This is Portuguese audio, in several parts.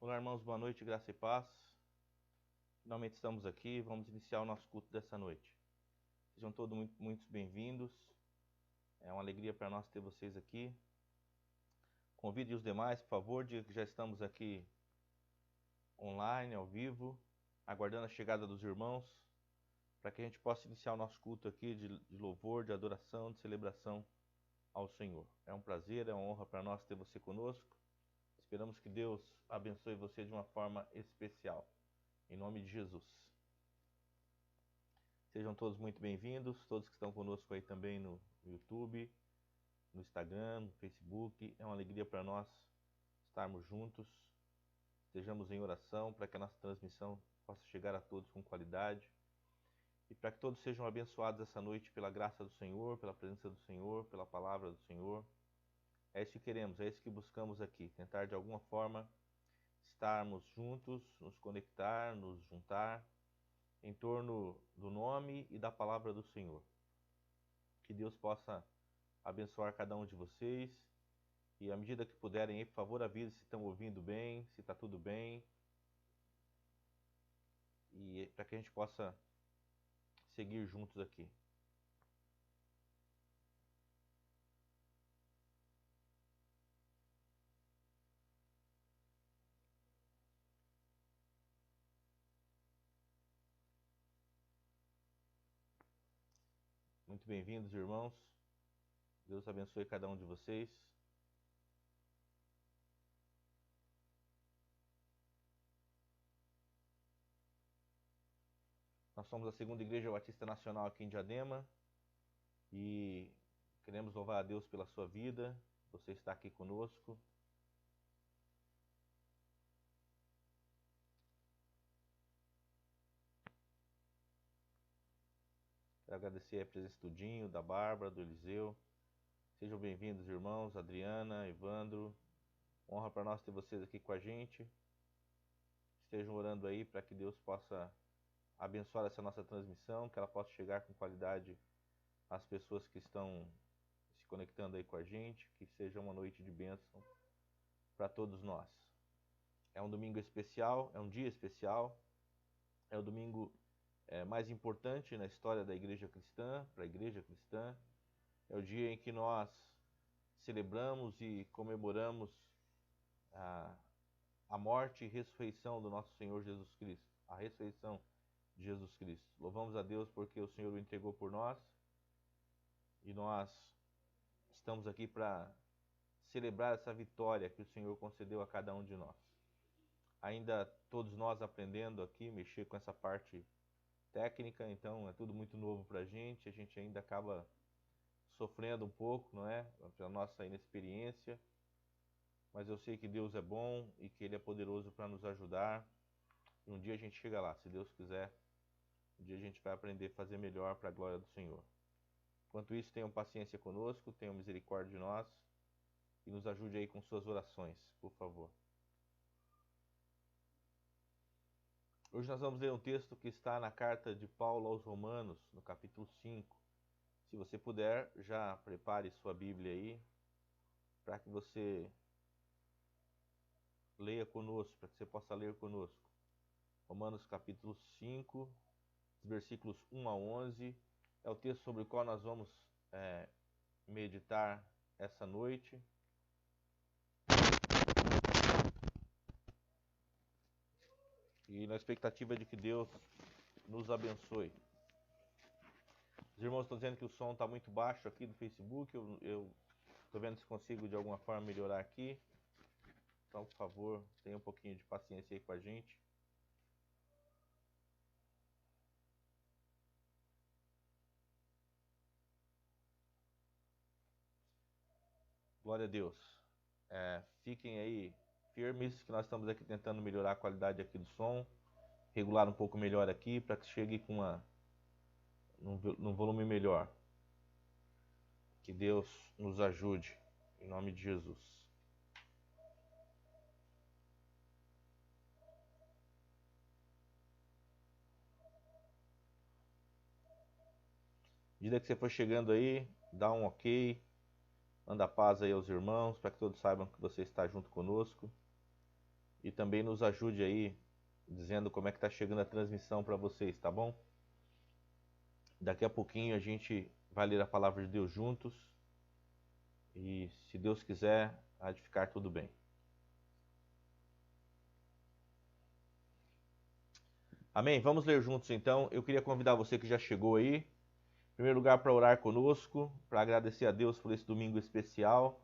Olá, irmãos, boa noite, graça e paz. Finalmente estamos aqui, vamos iniciar o nosso culto dessa noite. Sejam todos muito bem-vindos. É uma alegria para nós ter vocês aqui. Convide os demais, por favor, diga que já estamos aqui online, ao vivo, aguardando a chegada dos irmãos, para que a gente possa iniciar o nosso culto aqui de louvor, de adoração, de celebração ao Senhor. É um prazer, é uma honra para nós ter você conosco. Esperamos que Deus abençoe você de uma forma especial. Em nome de Jesus. Sejam todos muito bem-vindos, todos que estão conosco aí também no YouTube, no Instagram, no Facebook. É uma alegria para nós estarmos juntos. Estejamos em oração para que a nossa transmissão possa chegar a todos com qualidade. E para que todos sejam abençoados essa noite pela graça do Senhor, pela presença do Senhor, pela palavra do Senhor. É isso que queremos, é isso que buscamos aqui. Tentar de alguma forma estarmos juntos, nos conectar, nos juntar em torno do nome e da palavra do Senhor. Que Deus possa abençoar cada um de vocês e à medida que puderem aí, por favor, avisem se estão ouvindo bem, se está tudo bem, e para que a gente possa seguir juntos aqui. Muito bem-vindos, irmãos. Deus abençoe cada um de vocês. Nós somos a Segunda Igreja Batista Nacional aqui em Diadema e queremos louvar a Deus pela sua vida. Você está aqui conosco. Quero agradecer a presença do Dinho, da Bárbara, do Eliseu. Sejam bem-vindos, irmãos, Adriana, Evandro. Honra para nós ter vocês aqui com a gente. Estejam orando aí para que Deus possa abençoar essa nossa transmissão, que ela possa chegar com qualidade às pessoas que estão se conectando aí com a gente, que seja uma noite de bênção para todos nós. É um domingo especial, é um dia especial, é o domingo mais importante na história da igreja cristã, para a igreja cristã. É o dia em que nós celebramos e comemoramos a morte e ressurreição do nosso Senhor Jesus Cristo, a ressurreição de Jesus Cristo. Louvamos a Deus porque o Senhor o entregou por nós e nós estamos aqui para celebrar essa vitória que o Senhor concedeu a cada um de nós. Ainda todos nós aprendendo aqui, mexer com essa parte técnica, então é tudo muito novo para a gente ainda acaba sofrendo um pouco, não é? Pela nossa inexperiência, mas eu sei que Deus é bom e que Ele é poderoso para nos ajudar. E um dia a gente chega lá, se Deus quiser. Um dia a gente vai aprender a fazer melhor para a glória do Senhor. Enquanto isso, tenham paciência conosco, tenham misericórdia de nós e nos ajude aí com suas orações, por favor. Hoje nós vamos ler um texto que está na carta de Paulo aos Romanos, no capítulo 5. Se você puder, já prepare sua Bíblia aí, para que você leia conosco, para que você possa ler conosco. Romanos capítulo 5, versículos 1 a 11, é o texto sobre o qual nós vamos meditar essa noite. E na expectativa de que Deus nos abençoe. Os irmãos estão dizendo que o som está muito baixo aqui do Facebook. Eu estou vendo se consigo de alguma forma melhorar aqui. Então, por favor, tenha um pouquinho de paciência aí com a gente. Glória a Deus. Fiquem aí firmes, que nós estamos aqui tentando melhorar a qualidade aqui do som, regular um pouco melhor aqui, para que chegue com num volume melhor. Que Deus nos ajude, em nome de Jesus. À medida que você for chegando aí, dá um ok, manda paz aí aos irmãos, para que todos saibam que você está junto conosco. e também nos ajude aí, dizendo como é que está chegando a transmissão para vocês, tá bom? Daqui a pouquinho a gente vai ler a palavra de Deus juntos e, se Deus quiser, há de ficar tudo bem. Amém? Vamos ler juntos então. Eu queria convidar você que já chegou aí, em primeiro lugar, para orar conosco, para agradecer a Deus por esse domingo especial,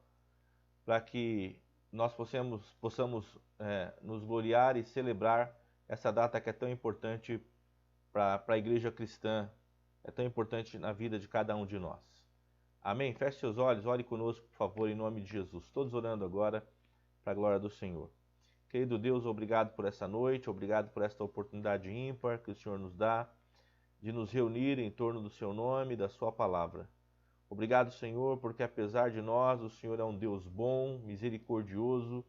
para que nós possamos nos gloriar e celebrar essa data que é tão importante para a igreja cristã, é tão importante na vida de cada um de nós. Amém? Feche seus olhos, ore conosco, por favor, em nome de Jesus. Todos orando agora para a glória do Senhor. Querido Deus, obrigado por essa noite, obrigado por esta oportunidade ímpar que o Senhor nos dá de nos reunir em torno do seu nome e da sua palavra. Obrigado, Senhor, porque apesar de nós, o Senhor é um Deus bom, misericordioso,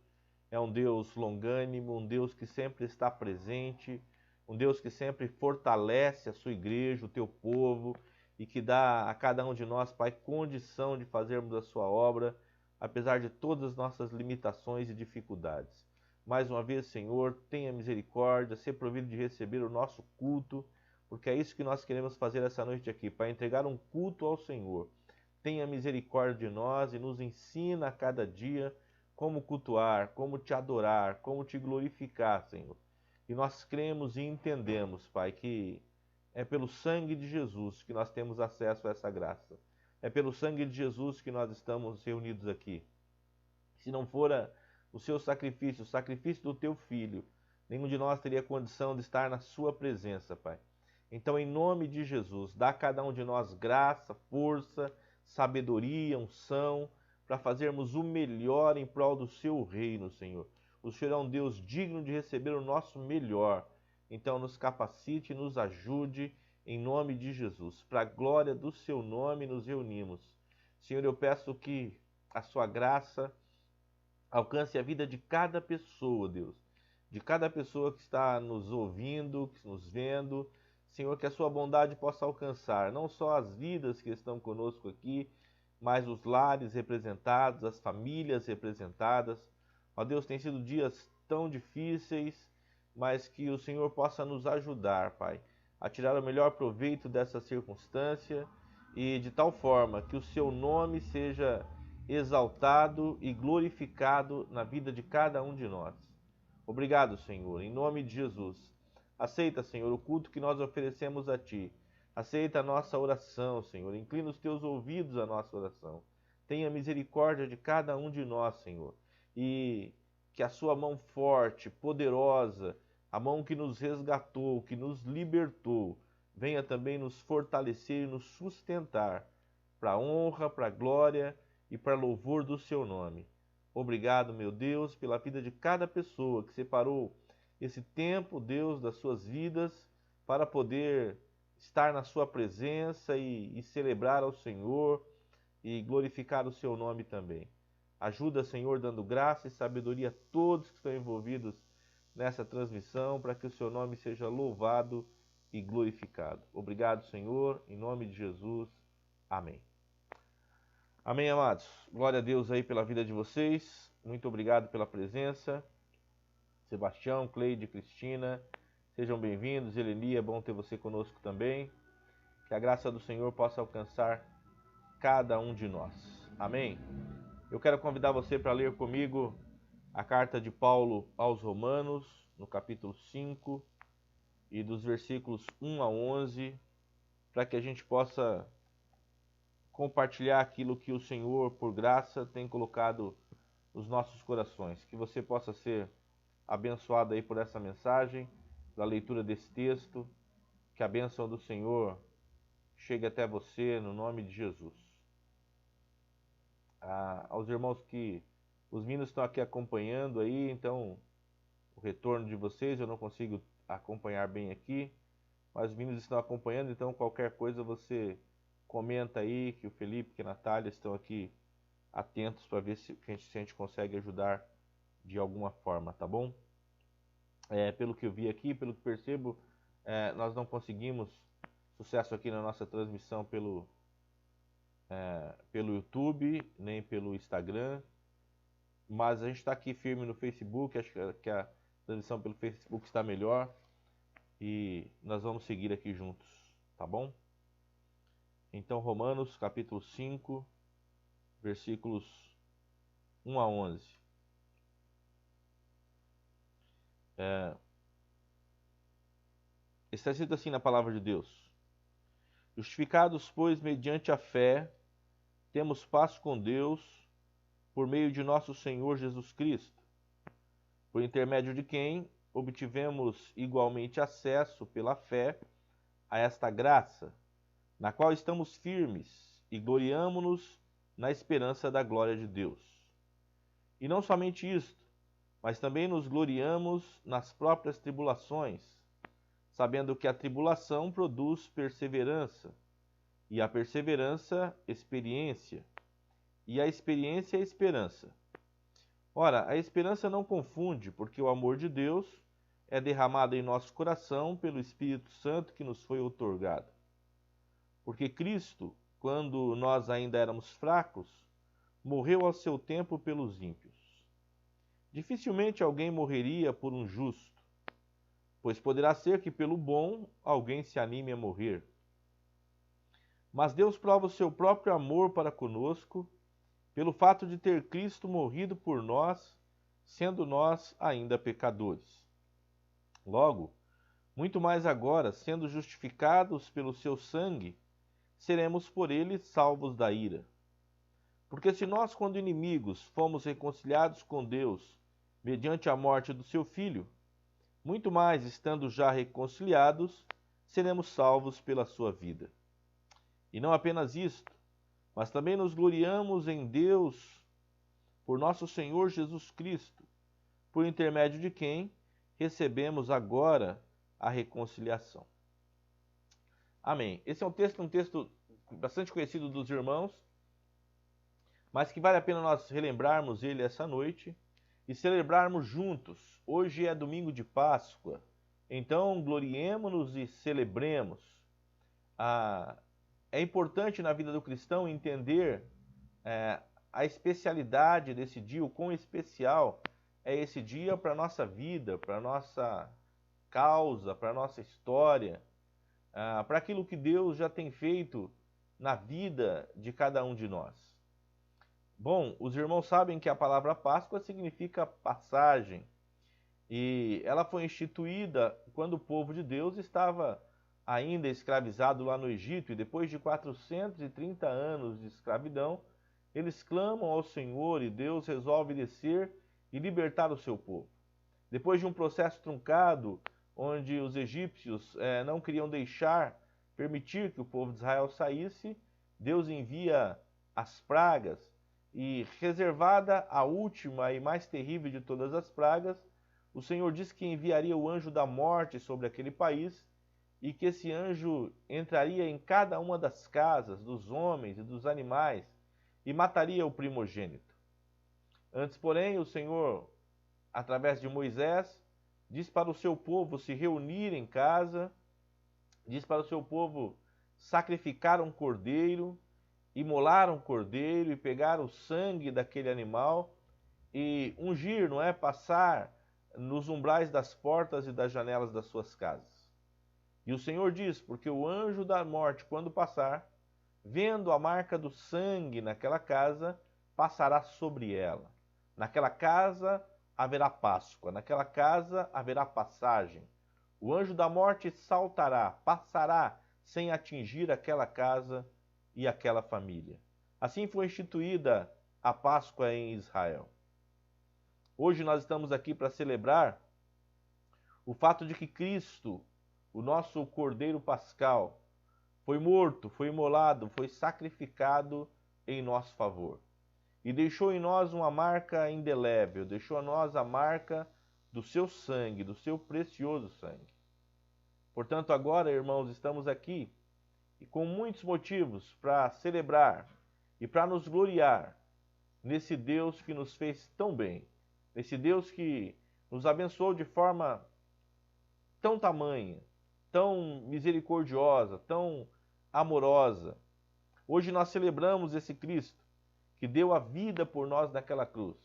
é um Deus longânimo, um Deus que sempre está presente, um Deus que sempre fortalece a sua igreja, o teu povo, e que dá a cada um de nós, Pai, condição de fazermos a sua obra, apesar de todas as nossas limitações e dificuldades. Mais uma vez, Senhor, tenha misericórdia, ser provido de receber o nosso culto, porque é isso que nós queremos fazer essa noite aqui, para entregar um culto ao Senhor. Tenha misericórdia de nós e nos ensina a cada dia como cultuar, como te adorar, como te glorificar, Senhor. E nós cremos e entendemos, Pai, que é pelo sangue de Jesus que nós temos acesso a essa graça. É pelo sangue de Jesus que nós estamos reunidos aqui. Se não fora o seu sacrifício, o sacrifício do teu filho, nenhum de nós teria condição de estar na sua presença, Pai. Então, em nome de Jesus, dá a cada um de nós graça, força, sabedoria, unção, para fazermos o melhor em prol do seu reino, Senhor. O Senhor é um Deus digno de receber o nosso melhor. Então, nos capacite e nos ajude, em nome de Jesus. Para a glória do seu nome, nos reunimos. Senhor, eu peço que a sua graça alcance a vida de cada pessoa, Deus. De cada pessoa que está nos ouvindo, nos vendo. Senhor, que a sua bondade possa alcançar não só as vidas que estão conosco aqui, mas os lares representados, as famílias representadas. Ó Deus, tem sido dias tão difíceis, mas que o Senhor possa nos ajudar, Pai, a tirar o melhor proveito dessa circunstância e de tal forma que o seu nome seja exaltado e glorificado na vida de cada um de nós. Obrigado, Senhor, em nome de Jesus. Aceita, Senhor, o culto que nós oferecemos a Ti. Aceita a nossa oração, Senhor. Inclina os Teus ouvidos à nossa oração. Tenha misericórdia de cada um de nós, Senhor. E que a Sua mão forte, poderosa, a mão que nos resgatou, que nos libertou, venha também nos fortalecer e nos sustentar para a honra, para a glória e para louvor do Seu nome. Obrigado, meu Deus, pela vida de cada pessoa que separou esse tempo, Deus, das suas vidas, para poder estar na sua presença e celebrar ao Senhor e glorificar o seu nome também. Ajuda, Senhor, dando graça e sabedoria a todos que estão envolvidos nessa transmissão, para que o seu nome seja louvado e glorificado. Obrigado, Senhor, em nome de Jesus. Amém. Amém, amados. Glória a Deus aí pela vida de vocês. Muito obrigado pela presença. Sebastião, Cleide, Cristina, sejam bem-vindos. Eleni, é bom ter você conosco também. Que a graça do Senhor possa alcançar cada um de nós. Amém? Eu quero convidar você para ler comigo a carta de Paulo aos Romanos, no capítulo 5, e dos versículos 1 a 11, para que a gente possa compartilhar aquilo que o Senhor, por graça, tem colocado nos nossos corações. Que você possa ser abençoado aí por essa mensagem, pela leitura desse texto, que a bênção do Senhor chegue até você no nome de Jesus. Aos irmãos que os meninos estão aqui acompanhando aí, então o retorno de vocês eu não consigo acompanhar bem aqui, mas os meninos estão acompanhando, então qualquer coisa você comenta aí, que o Felipe, que a Natália estão aqui atentos para ver se a gente consegue ajudar de alguma forma, tá bom? Pelo que eu vi aqui, pelo que percebo, nós não conseguimos sucesso aqui na nossa transmissão pelo YouTube, nem pelo Instagram. mas a gente está aqui firme no Facebook, acho que a transmissão pelo Facebook está melhor e nós vamos seguir aqui juntos, tá bom? Então, Romanos capítulo 5, versículos 1 a 11. Está escrito assim na palavra de Deus: Justificados, pois, mediante a fé, temos paz com Deus, por meio de nosso Senhor Jesus Cristo, por intermédio de quem obtivemos igualmente acesso pela fé a esta graça, na qual estamos firmes e gloriamo-nos na esperança da glória de Deus. E não somente isto, mas também nos gloriamos nas próprias tribulações, sabendo que a tribulação produz perseverança, e a perseverança, experiência, e a experiência, esperança. Ora, a esperança não confunde, porque o amor de Deus é derramado em nosso coração pelo Espírito Santo que nos foi outorgado. Porque Cristo, quando nós ainda éramos fracos, morreu ao seu tempo pelos ímpios. Dificilmente alguém morreria por um justo, pois poderá ser que pelo bom alguém se anime a morrer. Mas Deus prova o seu próprio amor para conosco, pelo fato de ter Cristo morrido por nós, sendo nós ainda pecadores. Logo, muito mais agora, sendo justificados pelo seu sangue, seremos por ele salvos da ira. Porque se nós, quando inimigos, fomos reconciliados com Deus mediante a morte do seu Filho, muito mais, estando já reconciliados, seremos salvos pela sua vida. E não apenas isto, mas também nos gloriamos em Deus por nosso Senhor Jesus Cristo, por intermédio de quem recebemos agora a reconciliação. Amém. Esse é um texto bastante conhecido dos irmãos, mas que vale a pena nós relembrarmos ele essa noite e celebrarmos juntos. Hoje é domingo de Páscoa, então gloriemo-nos e celebremos. É importante na vida do cristão entender a especialidade desse dia, o quão especial é esse dia para a nossa vida, para a nossa causa, para a nossa história, para aquilo que Deus já tem feito na vida de cada um de nós. Bom, os irmãos sabem que a palavra Páscoa significa passagem, e ela foi instituída quando o povo de Deus estava ainda escravizado lá no Egito, e depois de 430 anos de escravidão, eles clamam ao Senhor e Deus resolve descer e libertar o seu povo. Depois de um processo truncado, onde os egípcios não queriam permitir que o povo de Israel saísse, Deus envia as pragas, e reservada a última e mais terrível de todas as pragas, o Senhor disse que enviaria o anjo da morte sobre aquele país, e que esse anjo entraria em cada uma das casas dos homens e dos animais e mataria o primogênito. Antes, porém, o Senhor, através de Moisés, diz para o seu povo se reunir em casa, diz para o seu povo sacrificar um cordeiro, imolar um cordeiro e pegar o sangue daquele animal e ungir, não é? Passar nos umbrais das portas e das janelas das suas casas. E o Senhor diz, porque o anjo da morte, quando passar, vendo a marca do sangue naquela casa, passará sobre ela. Naquela casa haverá Páscoa, naquela casa haverá passagem. O anjo da morte saltará, passará sem atingir aquela casa e aquela família. Assim foi instituída a Páscoa em Israel. Hoje nós estamos aqui para celebrar o fato de que Cristo, o nosso Cordeiro Pascal, foi morto, foi imolado, foi sacrificado em nosso favor. E deixou em nós uma marca indelével, deixou a nós a marca do seu sangue, do seu precioso sangue. Portanto, agora, irmãos, estamos aqui e com muitos motivos para celebrar e para nos gloriar nesse Deus que nos fez tão bem, nesse Deus que nos abençoou de forma tão tamanha, tão misericordiosa, tão amorosa. Hoje nós celebramos esse Cristo que deu a vida por nós naquela cruz.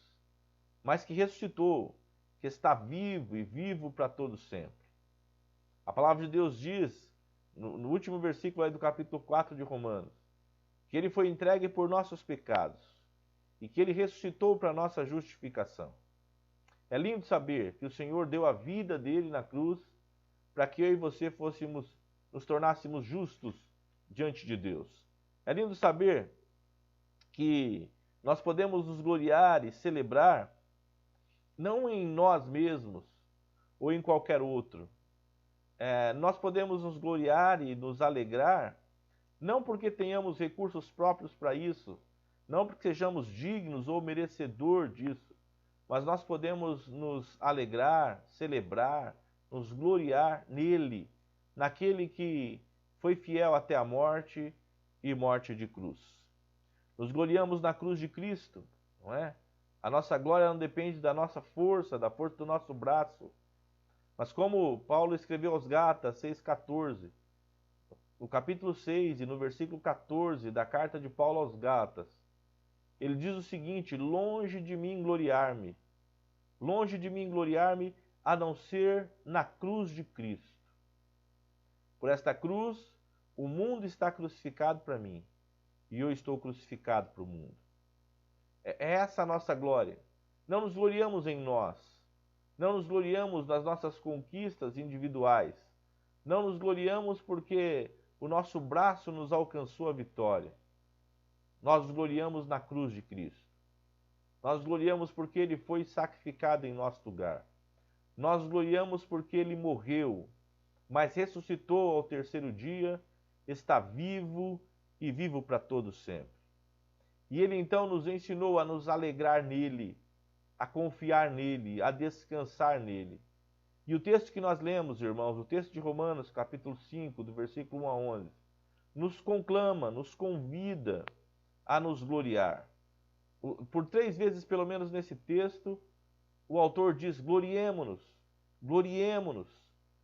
mas que ressuscitou, que está vivo e vivo para todo sempre. A palavra de Deus diz, no último versículo aí do capítulo 4 de Romanos, que ele foi entregue por nossos pecados e que ele ressuscitou para nossa justificação. É lindo saber que o Senhor deu a vida dele na cruz para que eu e você nos tornássemos justos diante de Deus. É lindo saber que nós podemos nos gloriar e celebrar não em nós mesmos ou em qualquer outro. Nós podemos nos gloriar e nos alegrar não porque tenhamos recursos próprios para isso, não porque sejamos dignos ou merecedor disso, mas nós podemos nos alegrar, celebrar, nos gloriar nele, naquele que foi fiel até a morte e morte de cruz. Nos gloriamos na cruz de Cristo, não é? A nossa glória não depende da nossa força, da força do nosso braço, mas como Paulo escreveu aos Gálatas 6,14, no capítulo 6 e no versículo 14 da carta de Paulo aos Gálatas, ele diz o seguinte: longe de mim gloriar-me a não ser na cruz de Cristo. Por esta cruz, o mundo está crucificado para mim e eu estou crucificado para o mundo. É essa a nossa glória. Não nos gloriamos em nós, não nos gloriamos nas nossas conquistas individuais, não nos gloriamos porque o nosso braço nos alcançou a vitória. Nós nos gloriamos na cruz de Cristo. Nós nos gloriamos porque ele foi sacrificado em nosso lugar. Nós nos gloriamos porque ele morreu, mas ressuscitou ao terceiro dia, está vivo e vivo para todos sempre. E ele então nos ensinou a nos alegrar nele, a confiar nele, a descansar nele. E o texto que nós lemos, irmãos, o texto de Romanos, capítulo 5, do versículo 1 a 11, nos conclama, nos convida a nos gloriar. Por 3 vezes, pelo menos nesse texto, o autor diz: gloriemo-nos, gloriemo-nos,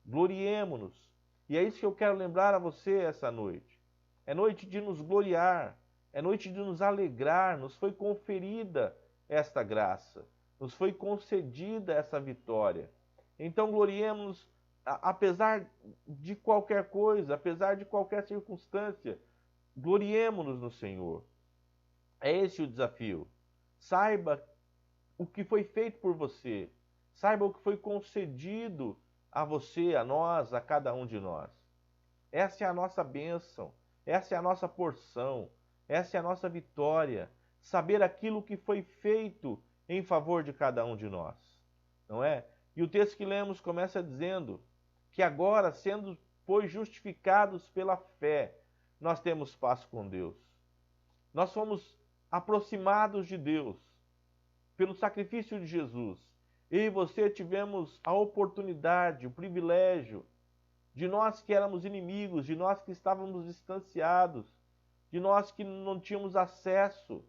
gloriemo-nos. E é isso que eu quero lembrar a você essa noite. É noite de nos gloriar, é noite de nos alegrar. Nos foi conferida esta graça, nos foi concedida essa vitória. Então gloriemos-nos apesar de qualquer coisa, apesar de qualquer circunstância. Gloriemo-nos no Senhor. É esse o desafio. Saiba o que foi feito por você. Saiba o que foi concedido a você, a nós, a cada um de nós. Essa é a nossa bênção. Essa é a nossa porção. Essa é a nossa vitória. Saber aquilo que foi feito em favor de cada um de nós. Não é? E o texto que lemos começa dizendo que agora, sendo, pois, justificados pela fé, nós temos paz com Deus. Nós fomos aproximados de Deus pelo sacrifício de Jesus. Eu e você tivemos a oportunidade, o privilégio de nós que éramos inimigos, de nós que estávamos distanciados, de nós que não tínhamos acesso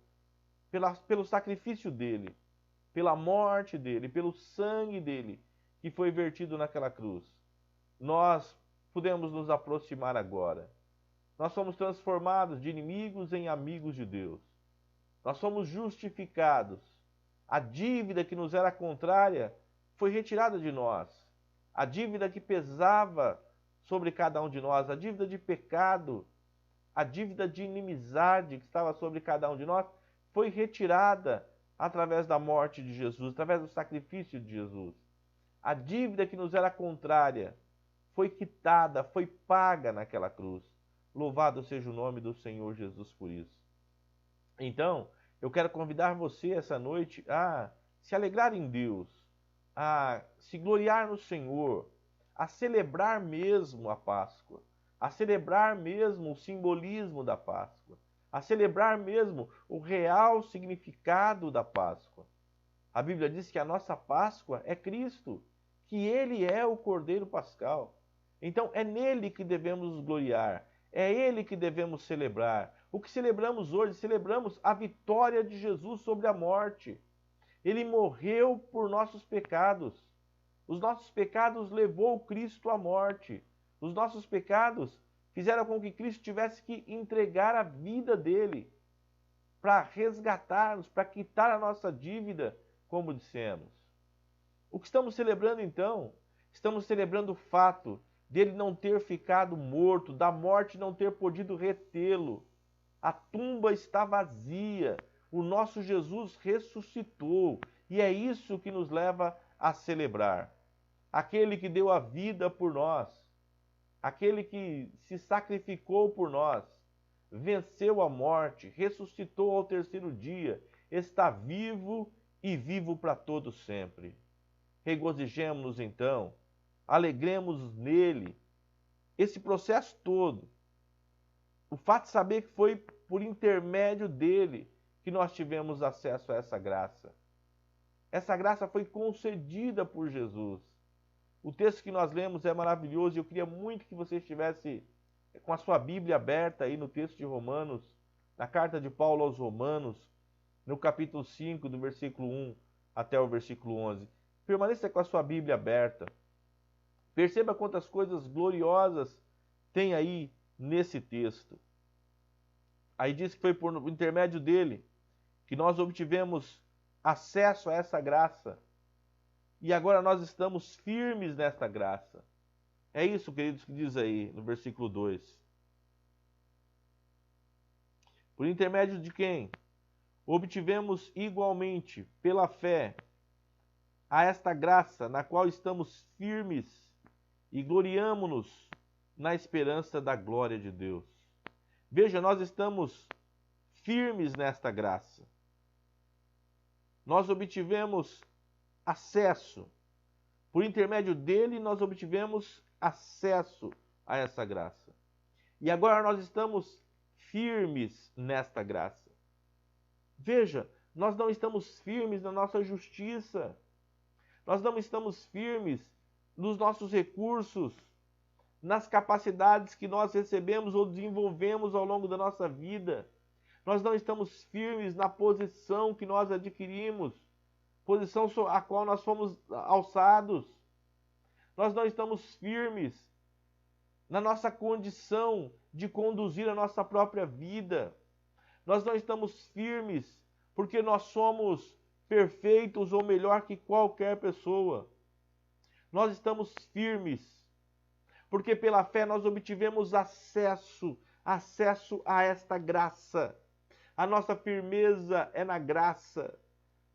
pelo sacrifício dele, pela morte dele, pelo sangue dele que foi vertido naquela cruz. Nós podemos nos aproximar agora. Nós somos transformados de inimigos em amigos de Deus. Nós somos justificados. A dívida que nos era contrária foi retirada de nós. A dívida que pesava sobre cada um de nós, a dívida de pecado, a dívida de inimizade que estava sobre cada um de nós, foi retirada através da morte de Jesus, através do sacrifício de Jesus. A dívida que nos era contrária foi quitada, foi paga naquela cruz. Louvado seja o nome do Senhor Jesus por isso. Então, eu quero convidar você essa noite a se alegrar em Deus, a se gloriar no Senhor, a celebrar mesmo a Páscoa, a celebrar mesmo o simbolismo da Páscoa, a celebrar mesmo o real significado da Páscoa. A Bíblia diz que a nossa Páscoa é Cristo, que Ele é o Cordeiro Pascal. Então é nele que devemos nos gloriar, é Ele que devemos celebrar. O que celebramos hoje? Celebramos a vitória de Jesus sobre a morte. Ele morreu por nossos pecados. Os nossos pecados levou Cristo à morte. Os nossos pecados fizeram com que Cristo tivesse que entregar a vida dele para resgatar-nos, para quitar a nossa dívida como dissemos. O que estamos celebrando então? Estamos celebrando o fato dele não ter ficado morto, da morte não ter podido retê-lo. A tumba está vazia. O nosso Jesus ressuscitou. E é isso que nos leva a celebrar. Aquele que deu a vida por nós, aquele que se sacrificou por nós, venceu a morte, ressuscitou ao terceiro dia, está vivo e vivo para todo sempre. Regozijemo-nos então, alegremos nele. Esse processo todo, o fato de saber que foi por intermédio dele que nós tivemos acesso a essa graça. Essa graça foi concedida por Jesus. O texto que nós lemos é maravilhoso e eu queria muito que você estivesse com a sua Bíblia aberta aí no texto de Romanos, na carta de Paulo aos Romanos, no capítulo 5, do versículo 1 até o versículo 11. Permaneça com a sua Bíblia aberta. Perceba quantas coisas gloriosas tem aí nesse texto. Aí diz que foi por intermédio dele que nós obtivemos acesso a essa graça. E agora nós estamos firmes nesta graça. É isso, queridos, que diz aí no versículo 2. Por intermédio de quem? Obtivemos igualmente, pela fé, a esta graça na qual estamos firmes e gloriamo-nos na esperança da glória de Deus. Veja, nós estamos firmes nesta graça. Nós obtivemos acesso. Por intermédio dele, nós obtivemos acesso a essa graça. E agora nós estamos firmes nesta graça. Veja, nós não estamos firmes na nossa justiça. Nós não estamos firmes nos nossos recursos, nas capacidades que nós recebemos ou desenvolvemos ao longo da nossa vida. Nós não estamos firmes na posição que nós adquirimos, posição a qual nós fomos alçados. Nós não estamos firmes na nossa condição de conduzir a nossa própria vida. Nós não estamos firmes porque nós somos perfeitos ou melhor que qualquer pessoa. Nós estamos firmes porque pela fé nós obtivemos acesso a esta graça. A nossa firmeza é na graça.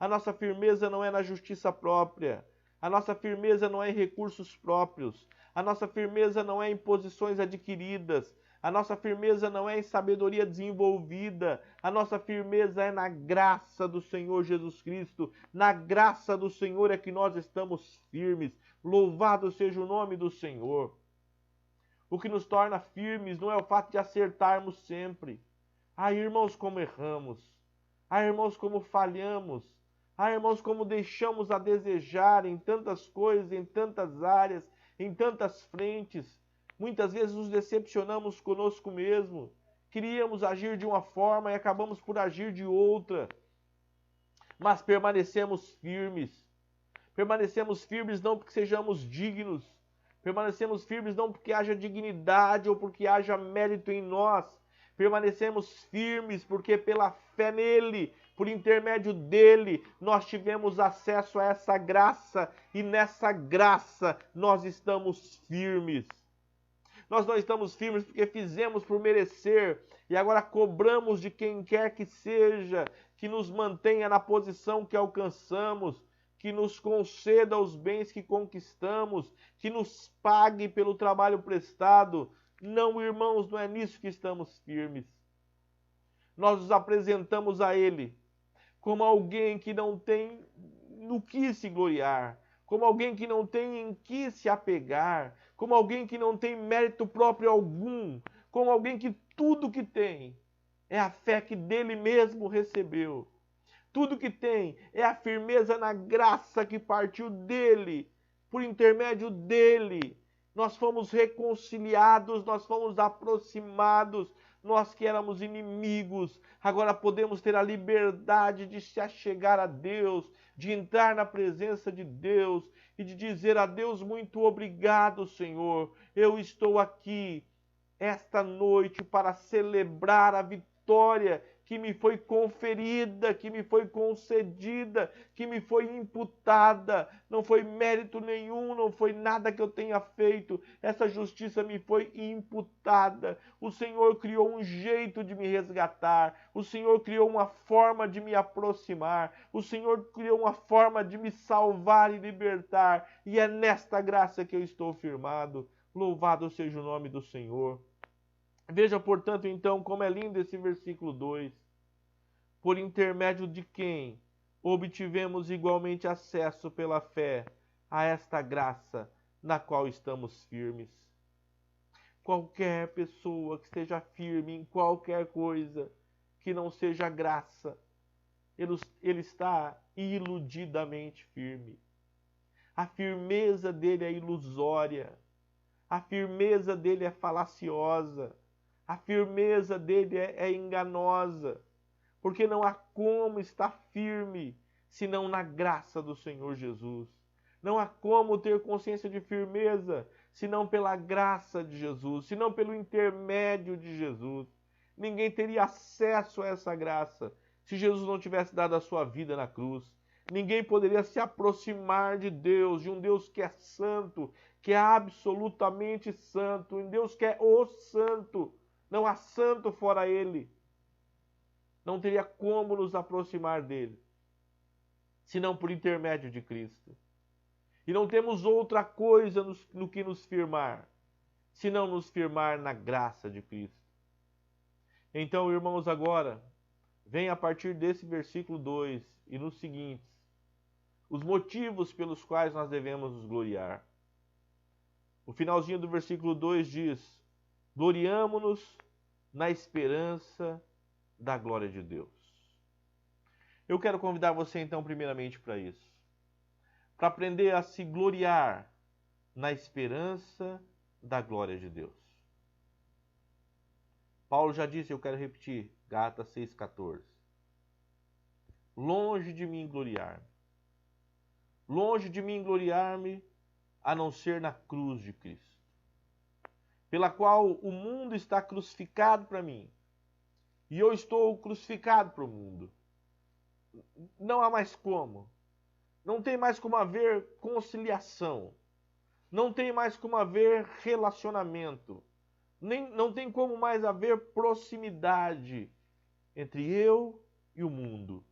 A nossa firmeza não é na justiça própria. A nossa firmeza não é em recursos próprios. A nossa firmeza não é em posições adquiridas. A nossa firmeza não é em sabedoria desenvolvida. A nossa firmeza é na graça do Senhor Jesus Cristo. Na graça do Senhor é que nós estamos firmes. Louvado seja o nome do Senhor. O que nos torna firmes não é o fato de acertarmos sempre. Ah, irmãos, como erramos. Ah, irmãos, como falhamos. Ah, irmãos, como deixamos a desejar em tantas coisas, em tantas áreas, em tantas frentes. Muitas vezes nos decepcionamos conosco mesmo. Queríamos agir de uma forma e acabamos por agir de outra. Mas permanecemos firmes. Permanecemos firmes não porque sejamos dignos. Permanecemos firmes não porque haja dignidade ou porque haja mérito em nós. Permanecemos firmes porque pela fé nele, por intermédio dele, nós tivemos acesso a essa graça e nessa graça nós estamos firmes. Nós não estamos firmes porque fizemos por merecer e agora cobramos de quem quer que seja que nos mantenha na posição que alcançamos, que nos conceda os bens que conquistamos, que nos pague pelo trabalho prestado. Não, irmãos, não é nisso que estamos firmes. Nós nos apresentamos a ele como alguém que não tem no que se gloriar, como alguém que não tem em que se apegar, como alguém que não tem mérito próprio algum, como alguém que tudo que tem é a fé que dele mesmo recebeu. Tudo que tem é a firmeza na graça que partiu dele, por intermédio dele. Nós fomos reconciliados, nós fomos aproximados, nós que éramos inimigos, agora podemos ter a liberdade de se achegar a Deus, de entrar na presença de Deus e de dizer a Deus muito obrigado, Senhor. Eu estou aqui esta noite para celebrar a vitória que me foi conferida, que me foi concedida, que me foi imputada. Não foi mérito nenhum, não foi nada que eu tenha feito. Essa justiça me foi imputada. O Senhor criou um jeito de me resgatar. O Senhor criou uma forma de me aproximar. O Senhor criou uma forma de me salvar e libertar. E é nesta graça que eu estou firmado. Louvado seja o nome do Senhor. Veja, portanto, então, como é lindo esse versículo 2. Por intermédio de quem obtivemos igualmente acesso pela fé a esta graça na qual estamos firmes. Qualquer pessoa que esteja firme em qualquer coisa que não seja graça, ele está iludidamente firme. A firmeza dele é ilusória. A firmeza dele é falaciosa. A firmeza dele é enganosa. Porque não há como estar firme senão na graça do Senhor Jesus. Não há como ter consciência de firmeza senão pela graça de Jesus, senão pelo intermédio de Jesus. Ninguém teria acesso a essa graça se Jesus não tivesse dado a sua vida na cruz. Ninguém poderia se aproximar de Deus, de um Deus que é santo, que é absolutamente santo, um Deus que é o santo. Não há santo fora ele. Não teria como nos aproximar dele, senão por intermédio de Cristo. E não temos outra coisa no que nos firmar, senão nos firmar na graça de Cristo. Então, irmãos, agora, vem a partir desse versículo 2 e nos seguintes, os motivos pelos quais nós devemos nos gloriar. O finalzinho do versículo 2 diz: gloriamo-nos na esperança da glória de Deus. Eu quero convidar você, então, primeiramente para isso. Para aprender a se gloriar na esperança da glória de Deus. Paulo já disse, eu quero repetir, Gálatas 6,14. Longe de mim gloriar-me. Longe de mim gloriar-me, a não ser na cruz de Cristo, pela qual o mundo está crucificado para mim, e eu estou crucificado para o mundo. Não há mais como. Não tem mais como haver conciliação. Não tem mais como haver relacionamento. Não tem como mais haver proximidade entre eu e o mundo.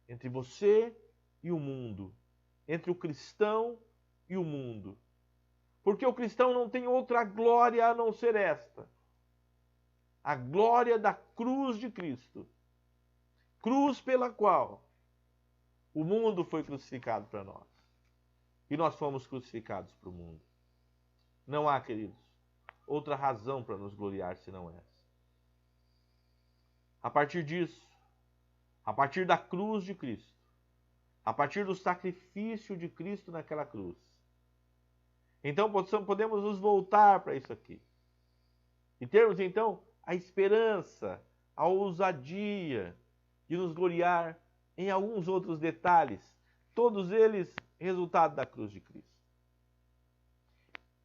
Entre você e o mundo. Entre o cristão e o mundo. Porque o cristão não tem outra glória a não ser esta. A glória da cruz de Cristo. Cruz pela qual o mundo foi crucificado para nós. E nós fomos crucificados para o mundo. Não há, queridos, outra razão para nos gloriar senão essa. A partir disso, a partir da cruz de Cristo, a partir do sacrifício de Cristo naquela cruz, então podemos nos voltar para isso aqui. E termos então a esperança, a ousadia de nos gloriar em alguns outros detalhes, todos eles resultado da cruz de Cristo.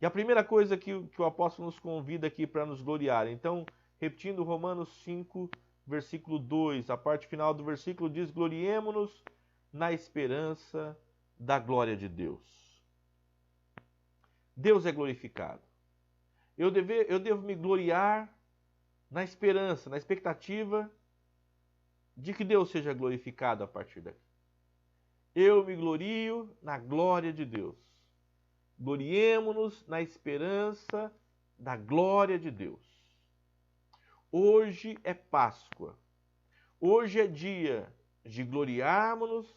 E a primeira coisa que o apóstolo nos convida aqui para nos gloriar, então, repetindo Romanos 5, versículo 2, a parte final do versículo diz: gloriemo-nos na esperança da glória de Deus. Deus é glorificado. Eu devo me gloriar na esperança, na expectativa de que Deus seja glorificado a partir daqui. Eu me glorio na glória de Deus. Gloriemo-nos na esperança da glória de Deus. Hoje é Páscoa. Hoje é dia de gloriarmos-nos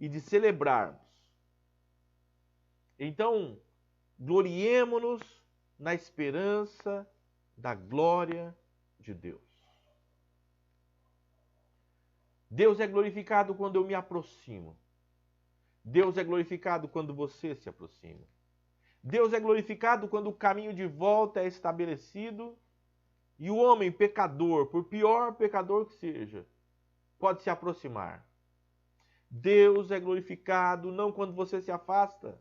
e de celebrarmos. Então, gloriemo-nos na esperança da glória de Deus. Deus é glorificado quando eu me aproximo. Deus é glorificado quando você se aproxima. Deus é glorificado quando o caminho de volta é estabelecido e o homem pecador, por pior pecador que seja, pode se aproximar. Deus é glorificado não quando você se afasta.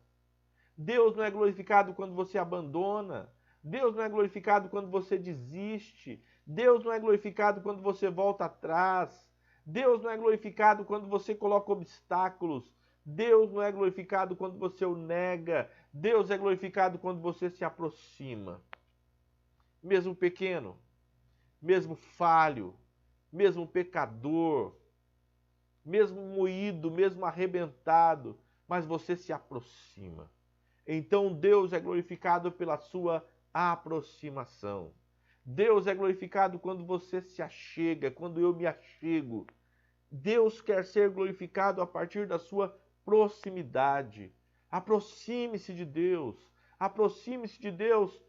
Deus não é glorificado quando você abandona. Deus não é glorificado quando você desiste. Deus não é glorificado quando você volta atrás. Deus não é glorificado quando você coloca obstáculos. Deus não é glorificado quando você o nega. Deus é glorificado quando você se aproxima. Mesmo pequeno, mesmo falho, mesmo pecador, mesmo moído, mesmo arrebentado, mas você se aproxima. Então Deus é glorificado pela sua aproximação. Deus é glorificado quando você se achega, quando eu me achego. Deus quer ser glorificado a partir da sua proximidade. Aproxime-se de Deus. Aproxime-se de Deus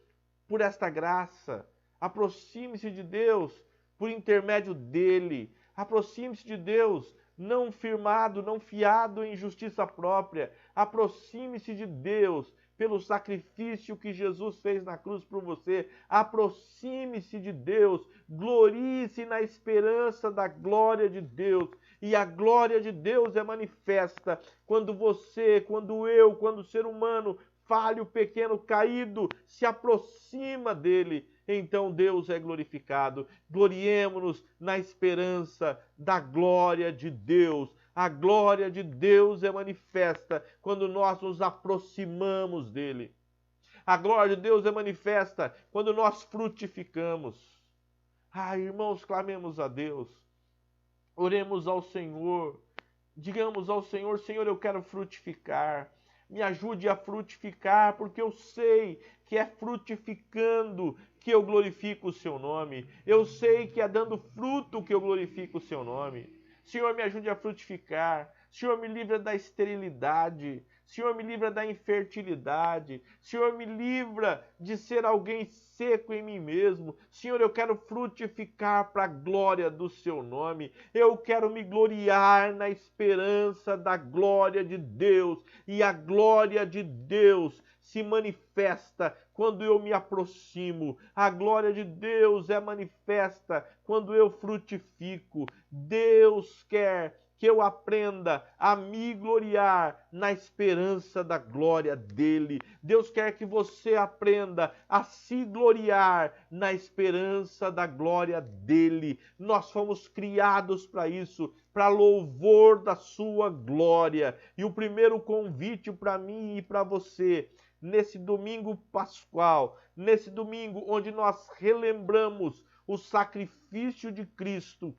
por esta graça. Aproxime-se de Deus por intermédio dele. Aproxime-se de Deus não firmado, não fiado em justiça própria. Aproxime-se de Deus pelo sacrifício que Jesus fez na cruz por você. Aproxime-se de Deus, glorie-se na esperança da glória de Deus. E a glória de Deus é manifesta quando você, quando eu, quando o ser humano falho, pequeno, caído, se aproxima dele. Então Deus é glorificado. Gloriemo-nos na esperança da glória de Deus. A glória de Deus é manifesta quando nós nos aproximamos dele. A glória de Deus é manifesta quando nós frutificamos. Irmãos, clamemos a Deus. Oremos ao Senhor. Digamos ao Senhor, Senhor, eu quero frutificar. Me ajude a frutificar, porque eu sei que é frutificando que eu glorifico o seu nome. Eu sei que é dando fruto que eu glorifico o seu nome. Senhor, me ajude a frutificar. Senhor, me livra da esterilidade. Senhor, me livra da infertilidade. Senhor, me livra de ser alguém seco em mim mesmo. Senhor, eu quero frutificar para a glória do seu nome. Eu quero me gloriar na esperança da glória de Deus. E a glória de Deus se manifesta quando eu me aproximo. A glória de Deus é manifesta quando eu frutifico. Deus quer que eu aprenda a me gloriar na esperança da glória dele. Deus quer que você aprenda a se gloriar na esperança da glória dele. Nós fomos criados para isso, para louvor da sua glória. E o primeiro convite para mim e para você, nesse domingo pascual, nesse domingo onde nós relembramos o sacrifício de Cristo,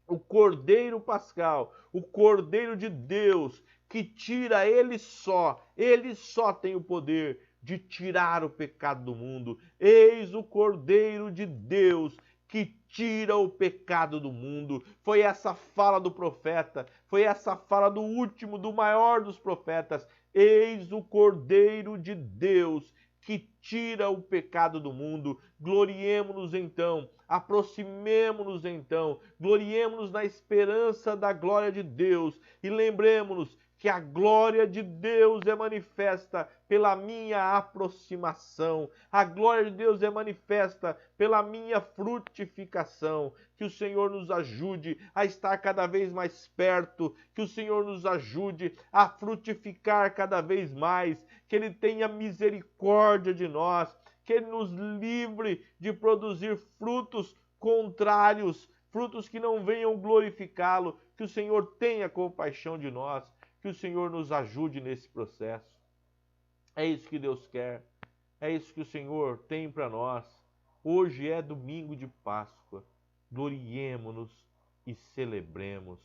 o Cordeiro Pascal, o Cordeiro de Deus, que tira ele só tem o poder de tirar o pecado do mundo. Eis o Cordeiro de Deus que tira o pecado do mundo. Foi essa fala do profeta, foi essa fala do último, do maior dos profetas. Eis o Cordeiro de Deus que tira o pecado do mundo. Gloriemo-nos então, aproximemo-nos então, gloriemo-nos na esperança da glória de Deus e lembremos-nos que a glória de Deus é manifesta pela minha aproximação. A glória de Deus é manifesta pela minha frutificação. Que o Senhor nos ajude a estar cada vez mais perto, que o Senhor nos ajude a frutificar cada vez mais, que Ele tenha misericórdia de nós, que Ele nos livre de produzir frutos contrários, frutos que não venham glorificá-lo, que o Senhor tenha compaixão de nós, que o Senhor nos ajude nesse processo. É isso que Deus quer, é isso que o Senhor tem para nós. Hoje é domingo de Páscoa, gloriemo-nos e celebremos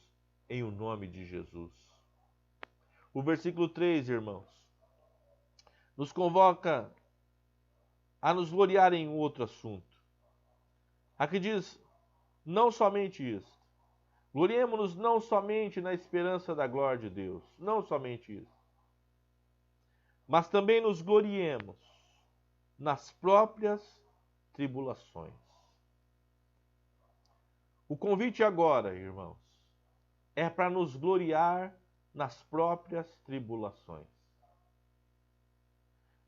em o nome de Jesus. O versículo 3, irmãos, nos convoca a nos gloriar em outro assunto. Aqui diz, não somente isso. Gloriemo-nos não somente na esperança da glória de Deus, não somente isso. Mas também nos gloriemos nas próprias tribulações. O convite agora, irmãos, é para nos gloriar nas próprias tribulações.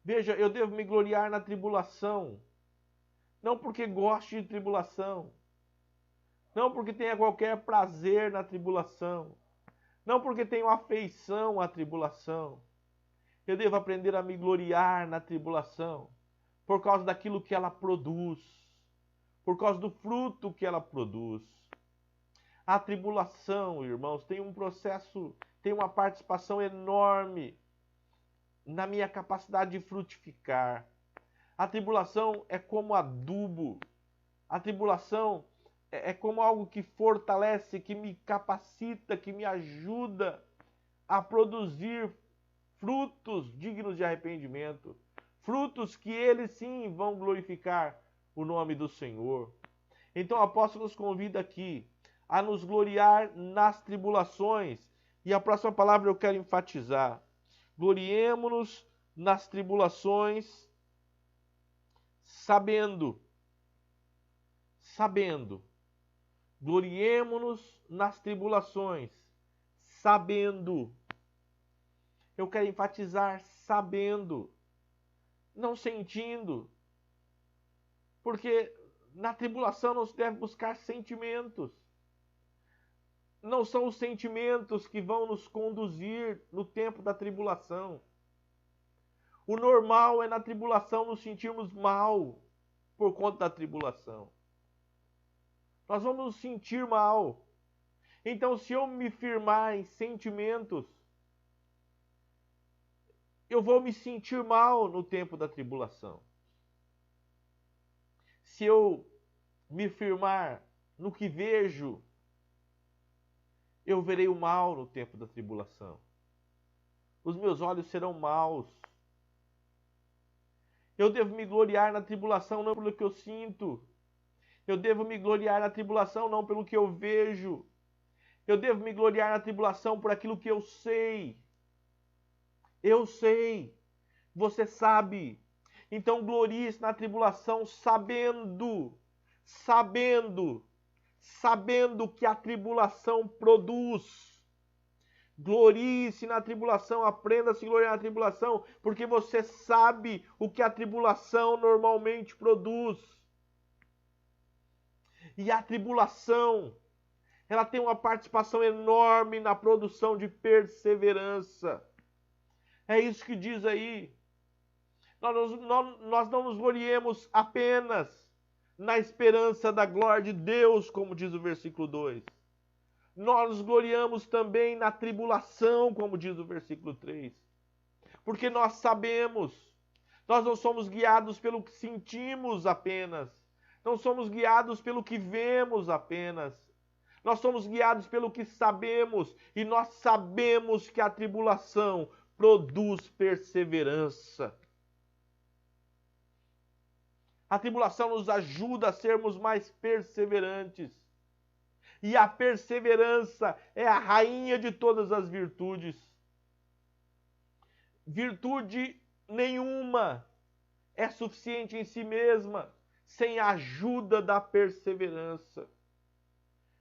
Veja, eu devo me gloriar na tribulação, não porque goste de tribulação, não porque tenha qualquer prazer na tribulação, não porque tenha afeição à tribulação. Eu devo aprender a me gloriar na tribulação, por causa daquilo que ela produz, por causa do fruto que ela produz. A tribulação, irmãos, tem um processo, tem uma participação enorme na minha capacidade de frutificar. A tribulação é como adubo. A tribulação é como algo que fortalece, que me capacita, que me ajuda a produzir frutos dignos de arrependimento. Frutos que eles sim vão glorificar o nome do Senhor. Então o apóstolo nos convida aqui a nos gloriar nas tribulações. E a próxima palavra eu quero enfatizar. Gloriemo-nos nas tribulações, sabendo. Gloriemo-nos nas tribulações, sabendo. Eu quero enfatizar sabendo, não sentindo. Porque na tribulação não se deve buscar sentimentos. Não são os sentimentos que vão nos conduzir no tempo da tribulação. O normal é na tribulação nos sentirmos mal por conta da tribulação. Nós vamos nos sentir mal. Então, se eu me firmar em sentimentos, eu vou me sentir mal no tempo da tribulação. Se eu me firmar no que vejo, eu verei o mal no tempo da tribulação. Os meus olhos serão maus. Eu devo me gloriar na tribulação não pelo que eu sinto. Eu devo me gloriar na tribulação não pelo que eu vejo. Eu devo me gloriar na tribulação por aquilo que eu sei. Eu sei. Você sabe. Então glorie-se na tribulação sabendo que a tribulação produz. Glorie-se na tribulação, aprenda a se gloriar na tribulação, porque você sabe o que a tribulação normalmente produz. E a tribulação, ela tem uma participação enorme na produção de perseverança. É isso que diz aí. Nós não nos gloriemos apenas na esperança da glória de Deus, como diz o versículo 2. Nós nos gloriamos também na tribulação, como diz o versículo 3. Porque nós sabemos, nós não somos guiados pelo que sentimos apenas. Não somos guiados pelo que vemos apenas. Nós somos guiados pelo que sabemos. E nós sabemos que a tribulação produz perseverança. A tribulação nos ajuda a sermos mais perseverantes. E a perseverança é a rainha de todas as virtudes. Virtude nenhuma é suficiente em si mesma sem a ajuda da perseverança.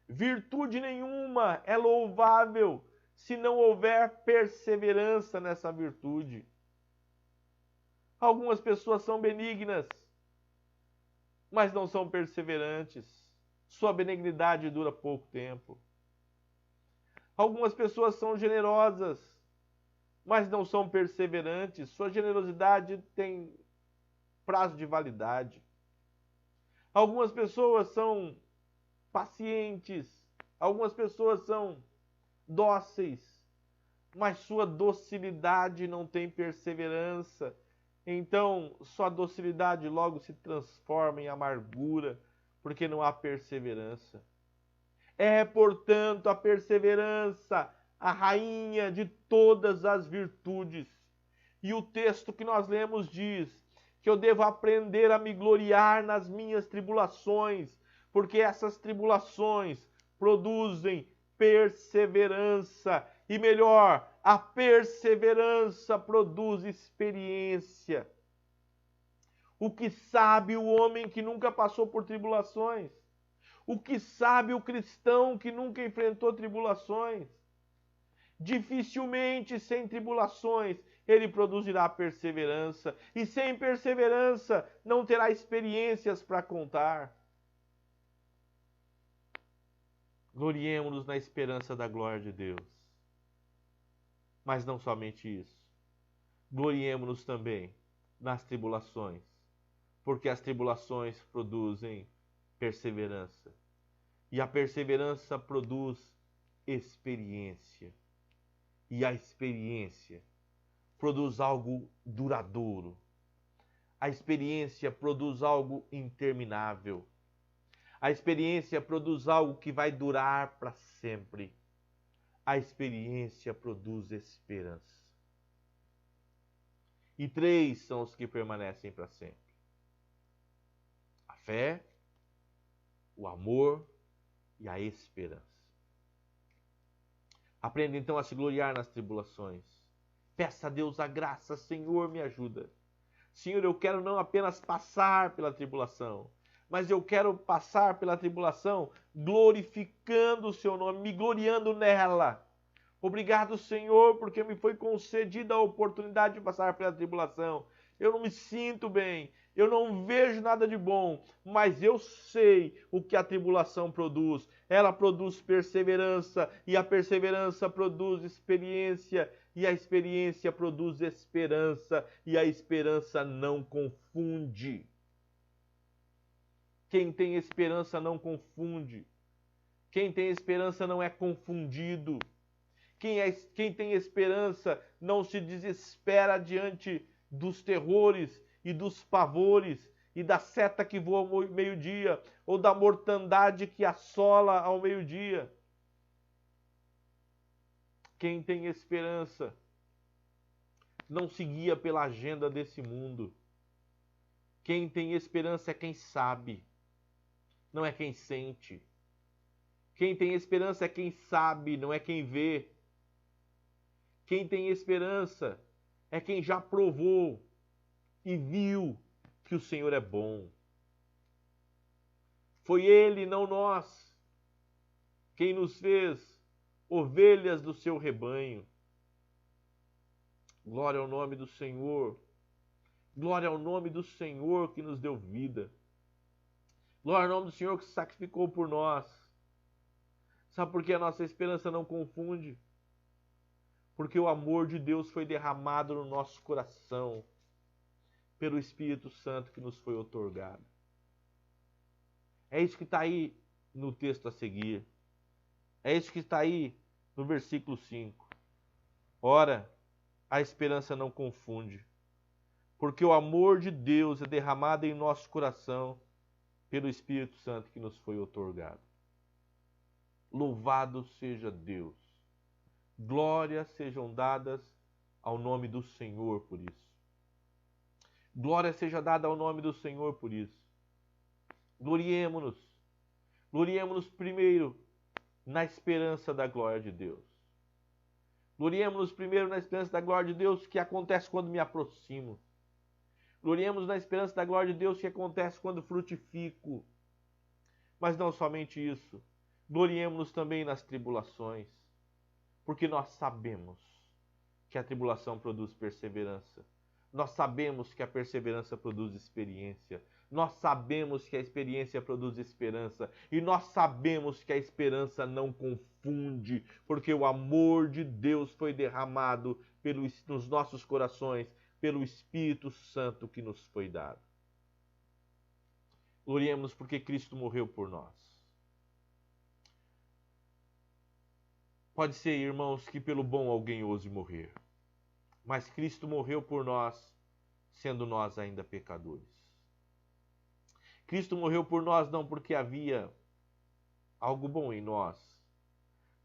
Virtude nenhuma é louvável se não houver perseverança nessa virtude. Algumas pessoas são benignas, mas não são perseverantes. Sua benignidade dura pouco tempo. Algumas pessoas são generosas, mas não são perseverantes. Sua generosidade tem prazo de validade. Algumas pessoas são pacientes. Algumas pessoas são dóceis, mas sua docilidade não tem perseverança. Então, sua docilidade logo se transforma em amargura, porque não há perseverança. É, portanto, a perseverança a rainha de todas as virtudes. E o texto que nós lemos diz que eu devo aprender a me gloriar nas minhas tribulações, porque essas tribulações produzem perseverança. E melhor, a perseverança produz experiência. O que sabe o homem que nunca passou por tribulações? O que sabe o cristão que nunca enfrentou tribulações? Dificilmente, sem tribulações, ele produzirá perseverança. E sem perseverança, não terá experiências para contar. Gloriemo-nos na esperança da glória de Deus. Mas não somente isso. Gloriemo-nos também nas tribulações, porque as tribulações produzem perseverança. E a perseverança produz experiência. E a experiência produz algo duradouro. A experiência produz algo interminável. A experiência produz algo que vai durar para sempre. A experiência produz esperança. E três são os que permanecem para sempre: a fé, o amor e a esperança. Aprenda então a se gloriar nas tribulações. Peça a Deus a graça: Senhor, me ajuda. Senhor, eu quero não apenas passar pela tribulação, mas eu quero passar pela tribulação glorificando o seu nome, me gloriando nela. Obrigado, Senhor, porque me foi concedida a oportunidade de passar pela tribulação. Eu não me sinto bem, eu não vejo nada de bom, mas eu sei o que a tribulação produz. Ela produz perseverança, e a perseverança produz experiência, e a experiência produz esperança, e a esperança não confunde. Quem tem esperança não confunde. Quem tem esperança não é confundido. Quem tem esperança não se desespera diante dos terrores e dos pavores e da seta que voa ao meio-dia ou da mortandade que assola ao meio-dia. Quem tem esperança não se guia pela agenda desse mundo. Quem tem esperança é quem sabe, não é quem sente. Quem tem esperança é quem sabe, não é quem vê. Quem tem esperança é quem já provou e viu que o Senhor é bom. Foi Ele, não nós, quem nos fez ovelhas do seu rebanho. Glória ao nome do Senhor. Glória ao nome do Senhor que nos deu vida. Glória ao nome do Senhor que se sacrificou por nós. Sabe por que a nossa esperança não confunde? Porque o amor de Deus foi derramado no nosso coração pelo Espírito Santo que nos foi outorgado. É isso que está aí no texto a seguir. É isso que está aí no versículo 5. Ora, a esperança não confunde, porque o amor de Deus é derramado em nosso coração pelo Espírito Santo que nos foi outorgado. Louvado seja Deus. Glórias sejam dadas ao nome do Senhor por isso. Glória seja dada ao nome do Senhor por isso. Gloriemo-nos. Gloriemo-nos primeiro na esperança da glória de Deus. Gloriemo-nos primeiro na esperança da glória de Deus que acontece quando me aproximo. Gloriemos na esperança da glória de Deus que acontece quando frutifico. Mas não somente isso. Gloriemo-nos também nas tribulações. Porque nós sabemos que a tribulação produz perseverança. Nós sabemos que a perseverança produz experiência. Nós sabemos que a experiência produz esperança. E nós sabemos que a esperança não confunde. Porque o amor de Deus foi derramado nos nossos corações pelo Espírito Santo que nos foi dado. Gloriemos porque Cristo morreu por nós. Pode ser, irmãos, que pelo bom alguém ouse morrer. Mas Cristo morreu por nós, sendo nós ainda pecadores. Cristo morreu por nós não porque havia algo bom em nós,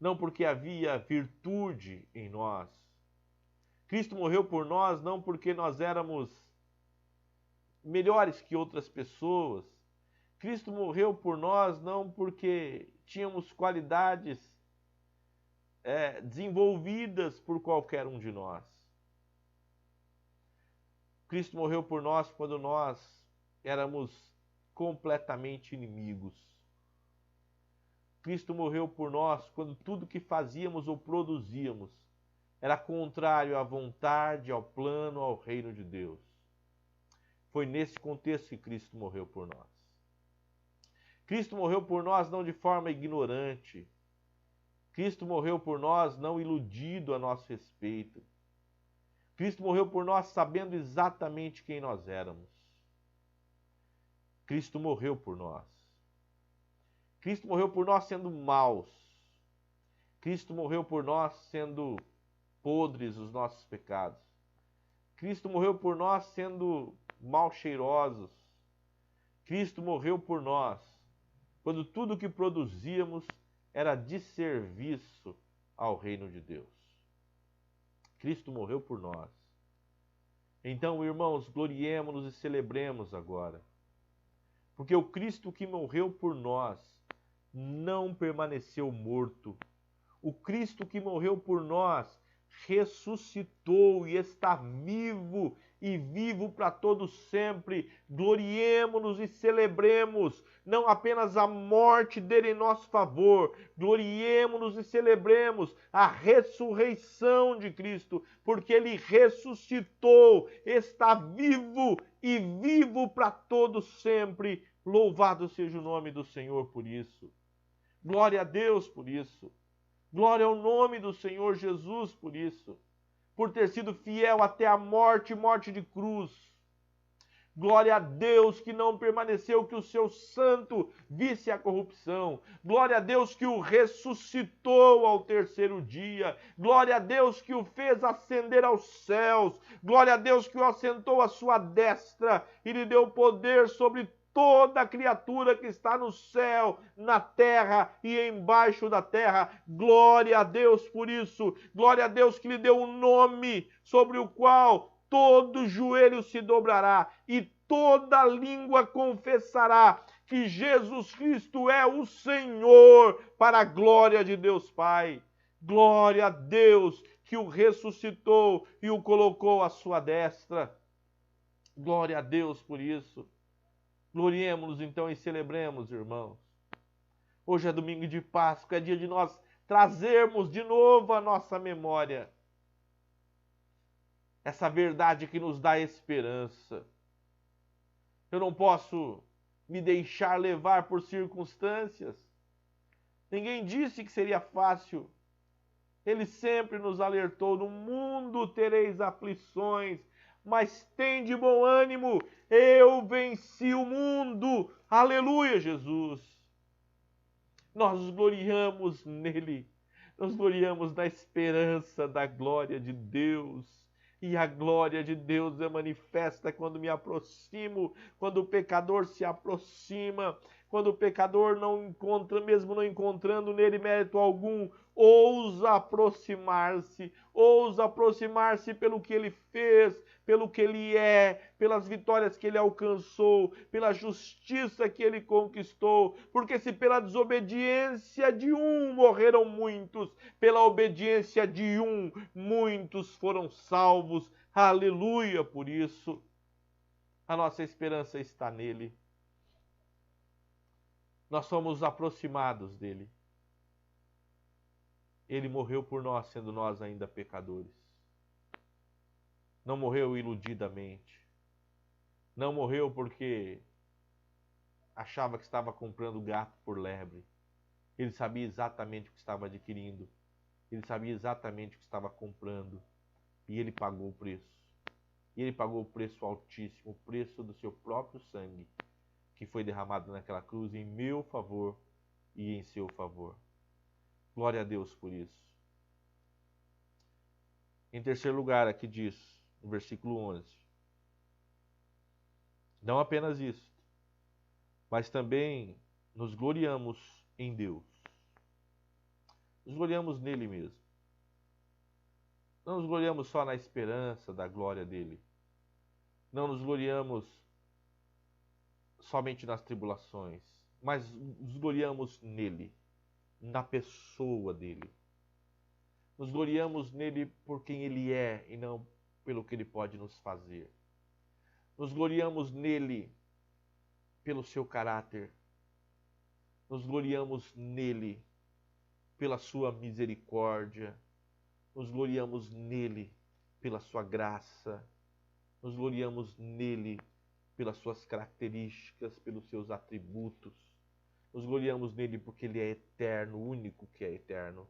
não porque havia virtude em nós. Cristo morreu por nós não porque nós éramos melhores que outras pessoas. Cristo morreu por nós não porque tínhamos qualidades desenvolvidas por qualquer um de nós. Cristo morreu por nós quando nós éramos completamente inimigos. Cristo morreu por nós quando tudo que fazíamos ou produzíamos era contrário à vontade, ao plano, ao reino de Deus. Foi nesse contexto que Cristo morreu por nós. Cristo morreu por nós não de forma ignorante. Cristo morreu por nós não iludido a nosso respeito. Cristo morreu por nós sabendo exatamente quem nós éramos. Cristo morreu por nós. Cristo morreu por nós sendo maus. Cristo morreu por nós sendo podres os nossos pecados. Cristo morreu por nós sendo mal cheirosos. Cristo morreu por nós quando tudo que produzíamos era de serviço ao reino de Deus. Cristo morreu por nós. Então, irmãos, gloriemo-nos e celebremos agora. Porque o Cristo que morreu por nós não permaneceu morto. O Cristo que morreu por nós ressuscitou e está vivo e vivo para todos sempre. Gloriemo-nos e celebremos não apenas a morte dele em nosso favor, gloriemo-nos e celebremos a ressurreição de Cristo, porque ele ressuscitou, está vivo e vivo para todos sempre. Louvado seja o nome do Senhor por isso. Glória a Deus por isso. Glória ao nome do Senhor Jesus por isso, por ter sido fiel até a morte, morte de cruz. Glória a Deus que não permaneceu que o seu santo visse a corrupção. Glória a Deus que o ressuscitou ao terceiro dia. Glória a Deus que o fez ascender aos céus. Glória a Deus que o assentou à sua destra e lhe deu poder sobre toda criatura que está no céu, na terra e embaixo da terra. Glória a Deus por isso. Glória a Deus que lhe deu um nome sobre o qual todo joelho se dobrará e toda língua confessará que Jesus Cristo é o Senhor, para a glória de Deus Pai. Glória a Deus que o ressuscitou e o colocou à sua destra. Glória a Deus por isso. Gloriemos-nos então e celebremos, irmãos. Hoje é domingo de Páscoa, é dia de nós trazermos de novo à nossa memória essa verdade que nos dá esperança. Eu não posso me deixar levar por circunstâncias. Ninguém disse que seria fácil. Ele sempre nos alertou: no mundo tereis aflições, mas tende bom ânimo, eu venci o mundo. Aleluia, Jesus. Nós nos gloriamos nele, nós gloriamos na esperança da glória de Deus. E a glória de Deus é manifesta quando me aproximo, quando o pecador se aproxima, quando o pecador não encontra, mesmo não encontrando nele mérito algum, ousa aproximar-se pelo que ele fez, pelo que ele é, pelas vitórias que ele alcançou, pela justiça que ele conquistou. Porque se pela desobediência de um morreram muitos, pela obediência de um, muitos foram salvos. Aleluia por isso. A nossa esperança está nele. Nós somos aproximados dele. Ele morreu por nós, sendo nós ainda pecadores. Não morreu iludidamente. Não morreu porque achava que estava comprando gato por lebre. Ele sabia exatamente o que estava adquirindo. Ele sabia exatamente o que estava comprando. E ele pagou o preço. E ele pagou o preço altíssimo, o preço do seu próprio sangue, que foi derramado naquela cruz em meu favor e em seu favor. Glória a Deus por isso. Em terceiro lugar, aqui diz, no versículo 11. Não apenas isso, mas também nos gloriamos em Deus. Nos gloriamos nele mesmo. Não nos gloriamos só na esperança da glória dele. Não nos gloriamos somente nas tribulações, mas nos gloriamos nele, na pessoa dele. Nos gloriamos nele por quem ele é e não pelo que ele pode nos fazer. Nos gloriamos nele pelo seu caráter. Nos gloriamos nele pela sua misericórdia. Nos gloriamos nele pela sua graça. Nos gloriamos nele pelas suas características, pelos seus atributos. Nos gloriamos nele porque ele é eterno, o único que é eterno.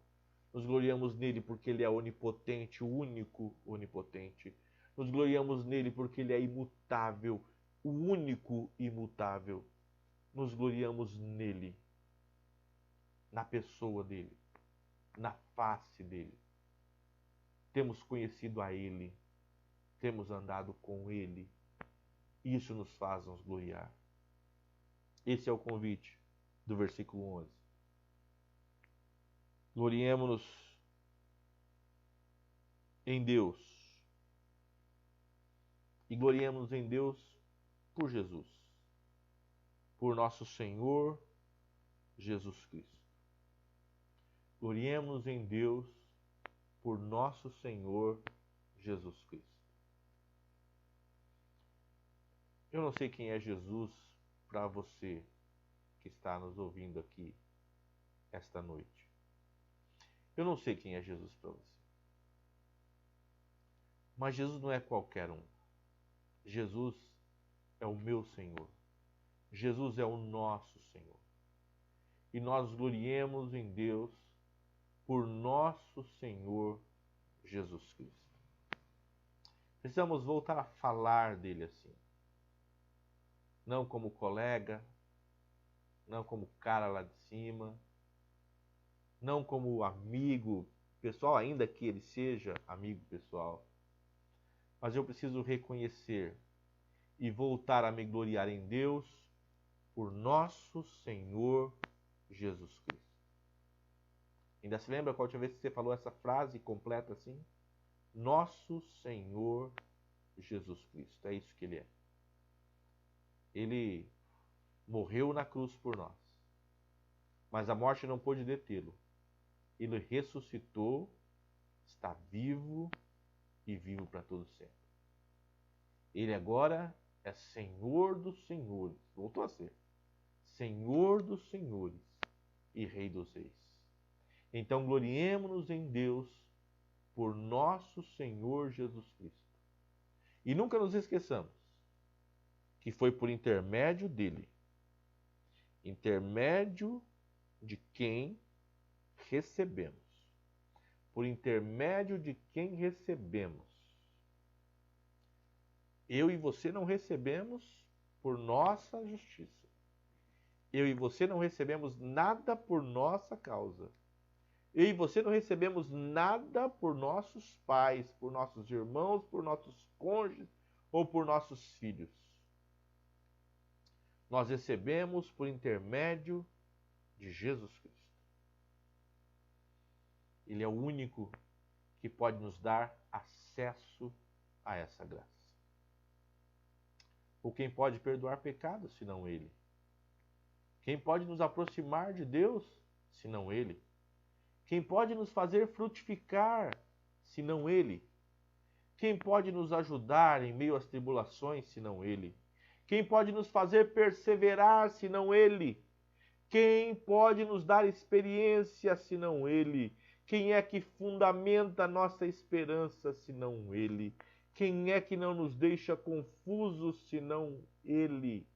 Nos gloriamos nele porque ele é onipotente, o único onipotente. Nos gloriamos nele porque ele é imutável, o único imutável. Nos gloriamos nele na pessoa dele, na face dele. Temos conhecido a ele, temos andado com ele. Isso nos faz nos gloriar. Esse é o convite do versículo 11. Gloriemo-nos em Deus. E gloriemo-nos em Deus por Jesus, por nosso Senhor Jesus Cristo. Gloriemo-nos em Deus por nosso Senhor Jesus Cristo. Eu não sei quem é Jesus para você que está nos ouvindo aqui esta noite. Eu não sei quem é Jesus para você. Mas Jesus não é qualquer um. Jesus é o meu Senhor. Jesus é o nosso Senhor. E nós gloriemos em Deus por nosso Senhor Jesus Cristo. Precisamos voltar a falar dele assim. Não como colega, não como cara lá de cima, não como amigo pessoal, ainda que ele seja amigo pessoal. Mas eu preciso reconhecer e voltar a me gloriar em Deus por nosso Senhor Jesus Cristo. Ainda se lembra qual última vez que você falou essa frase completa assim? Nosso Senhor Jesus Cristo. É isso que ele é. Ele morreu na cruz por nós. Mas a morte não pôde detê-lo. Ele ressuscitou, está vivo e vivo para todo sempre. Ele agora é Senhor dos senhores. Voltou a ser. Senhor dos senhores e Rei dos reis. Então gloriemo-nos em Deus por nosso Senhor Jesus Cristo. E nunca nos esqueçamos que foi por intermédio dele, intermédio de quem recebemos, por intermédio de quem recebemos. Eu e você não recebemos por nossa justiça. Eu e você não recebemos nada por nossa causa. Eu e você não recebemos nada por nossos pais, por nossos irmãos, por nossos cônjuges ou por nossos filhos. Nós recebemos por intermédio de Jesus Cristo. Ele é o único que pode nos dar acesso a essa graça. Ou quem pode perdoar pecados, senão Ele? Quem pode nos aproximar de Deus, senão Ele? Quem pode nos fazer frutificar, senão Ele? Quem pode nos ajudar em meio às tribulações, senão Ele? Quem pode nos fazer perseverar, senão Ele? Quem pode nos dar experiência, senão Ele? Quem é que fundamenta a nossa esperança, senão Ele? Quem é que não nos deixa confusos, senão Ele?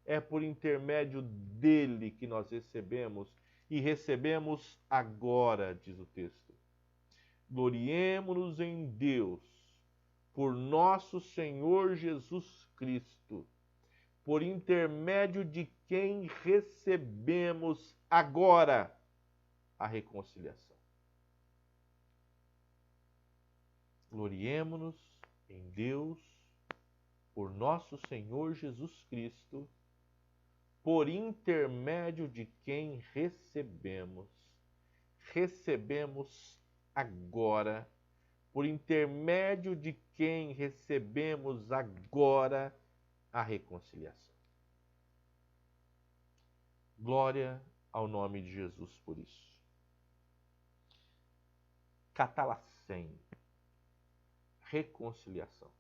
É por intermédio dele que nós recebemos, e recebemos agora, diz o texto. Gloriemo-nos em Deus, por nosso Senhor Jesus Cristo, por intermédio de quem recebemos agora a reconciliação. Gloriemo-nos em Deus, por nosso Senhor Jesus Cristo, por intermédio de quem recebemos agora, por intermédio de quem recebemos agora a reconciliação. Glória ao nome de Jesus por isso. Catalacém, reconciliação.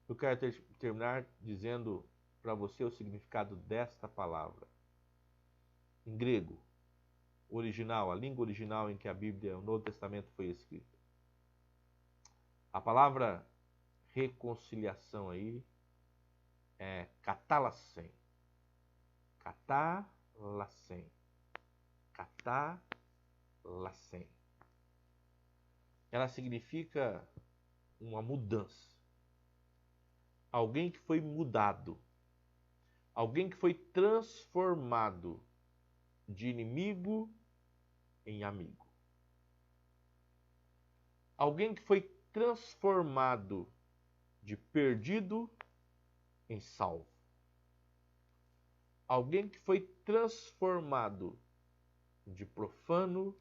Eu quero terminar dizendo para você o significado desta palavra. Em grego, original, a língua original em que a Bíblia, o Novo Testamento foi escrito. A palavra reconciliação aí é catalacém. Catalacém. Catalacém. Ela significa uma mudança. Alguém que foi mudado. Alguém que foi transformado. de inimigo em amigo. Alguém que foi transformado de perdido em salvo. Alguém que foi transformado de profano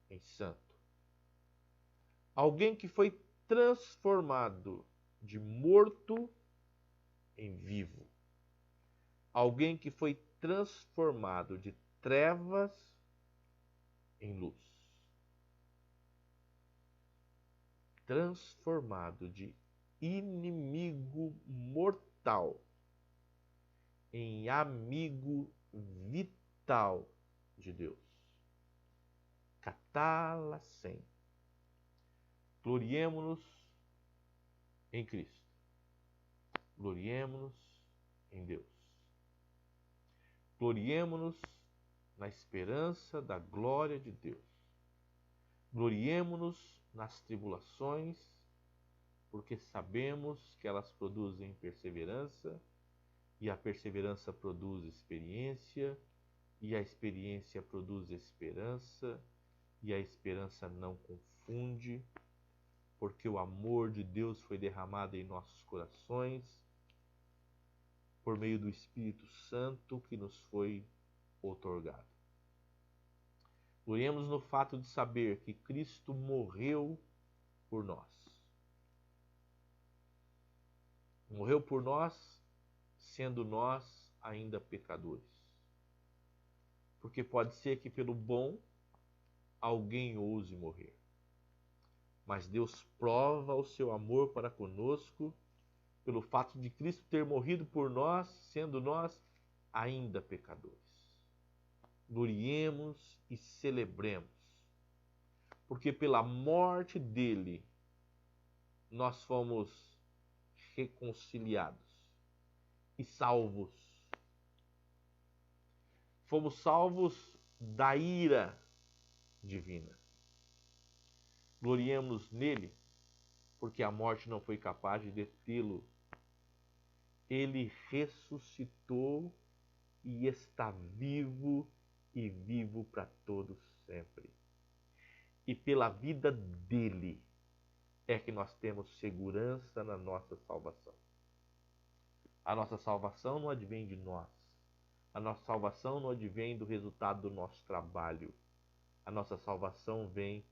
em santo. Alguém que foi transformado de morto em vivo. Alguém que foi transformado de trevas em luz. Transformado de inimigo mortal em amigo vital de Deus. Catalacem. Gloriemo-nos em Cristo. Gloriemo-nos em Deus. Gloriemo-nos na esperança da glória de Deus. Gloriemo-nos nas tribulações, porque sabemos que elas produzem perseverança, e a perseverança produz experiência, e a experiência produz esperança, e a esperança não confunde, porque o amor de Deus foi derramado em nossos corações por meio do Espírito Santo que nos foi outorgado. Gloriemos no fato de saber que Cristo morreu por nós. Morreu por nós, sendo nós ainda pecadores. Porque pode ser que pelo bom alguém ouse morrer. Mas Deus prova o seu amor para conosco pelo fato de Cristo ter morrido por nós, sendo nós ainda pecadores. Gloriemos e celebremos, porque pela morte dele nós fomos reconciliados e salvos. Fomos salvos da ira divina. Gloriemos nele, porque a morte não foi capaz de detê-lo. Ele ressuscitou e está vivo e vivo para todos sempre. E pela vida dele é que nós temos segurança na nossa salvação. A nossa salvação não advém de nós. A nossa salvação não advém do resultado do nosso trabalho. A nossa salvação vem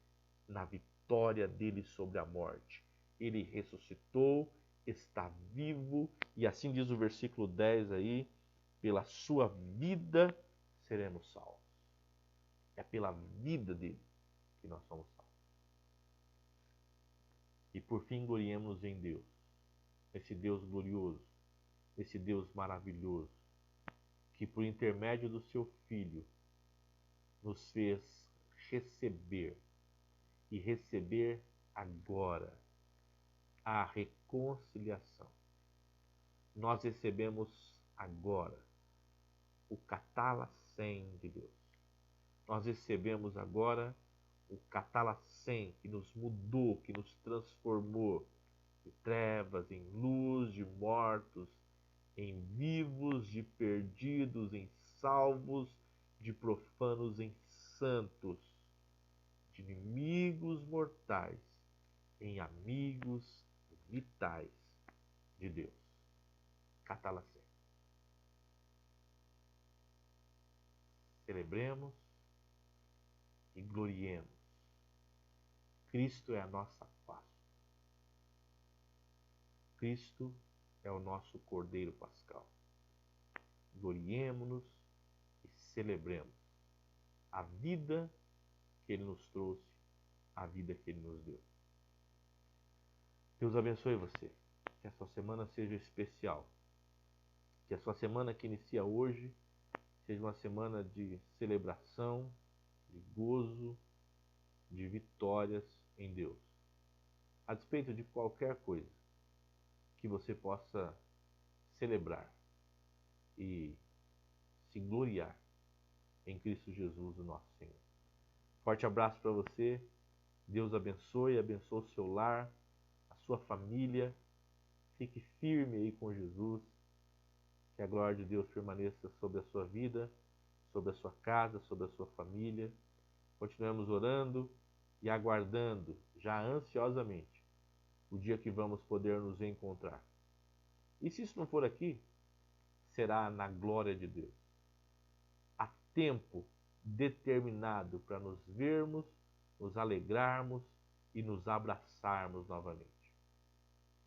na vitória dele sobre a morte. Ele ressuscitou, está vivo, e assim diz o versículo 10 aí, pela sua vida seremos salvos. É pela vida dele que nós somos salvos. E por fim, gloriemos em Deus. Esse Deus glorioso, esse Deus maravilhoso, que por intermédio do seu Filho nos fez receber e receber agora a reconciliação. Nós recebemos agora o catalacem de Deus. Nós recebemos agora o catalacem que nos mudou, que nos transformou de trevas em luz, de mortos em vivos, de perdidos em salvos, de profanos em santos, de inimigos mortais em amigos vitais de Deus. Catalacem. Celebremos e gloriemos. Cristo é a nossa paz. Cristo é o nosso Cordeiro Pascal. Gloriemo-nos e celebremos a vida que Ele nos trouxe, a vida que Ele nos deu. Deus abençoe você. Que a sua semana seja especial. Que a sua semana que inicia hoje seja uma semana de celebração, de gozo, de vitórias em Deus. A despeito de qualquer coisa, que você possa celebrar e se gloriar em Cristo Jesus, o nosso Senhor. Forte abraço para você. Deus abençoe o seu lar, a sua família. Fique firme aí com Jesus. Que a glória de Deus permaneça sobre a sua vida, sobre a sua casa, sobre a sua família. Continuemos orando e aguardando, já ansiosamente, o dia que vamos poder nos encontrar. E se isso não for aqui, será na glória de Deus. Há tempo determinado para nos vermos, nos alegrarmos e nos abraçarmos novamente.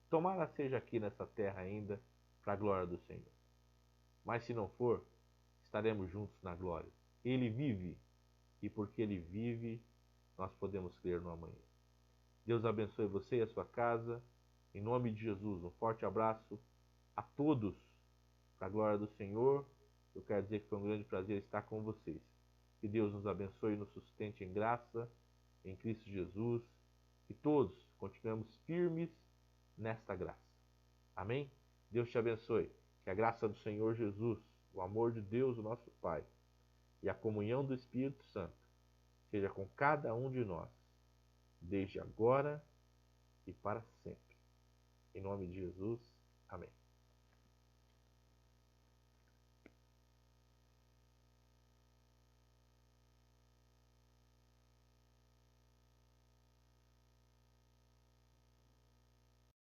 Tomara seja aqui nessa terra ainda, para a glória do Senhor. Mas se não for, estaremos juntos na glória. Ele vive, e porque Ele vive, nós podemos crer no amanhã. Deus abençoe você e a sua casa. Em nome de Jesus, um forte abraço a todos. Para a glória do Senhor, eu quero dizer que foi um grande prazer estar com vocês. Que Deus nos abençoe e nos sustente em graça, em Cristo Jesus. Que todos continuemos firmes nesta graça. Amém? Deus te abençoe. Que a graça do Senhor Jesus, o amor de Deus, o nosso Pai, e a comunhão do Espírito Santo seja com cada um de nós, desde agora e para sempre. Em nome de Jesus, amém.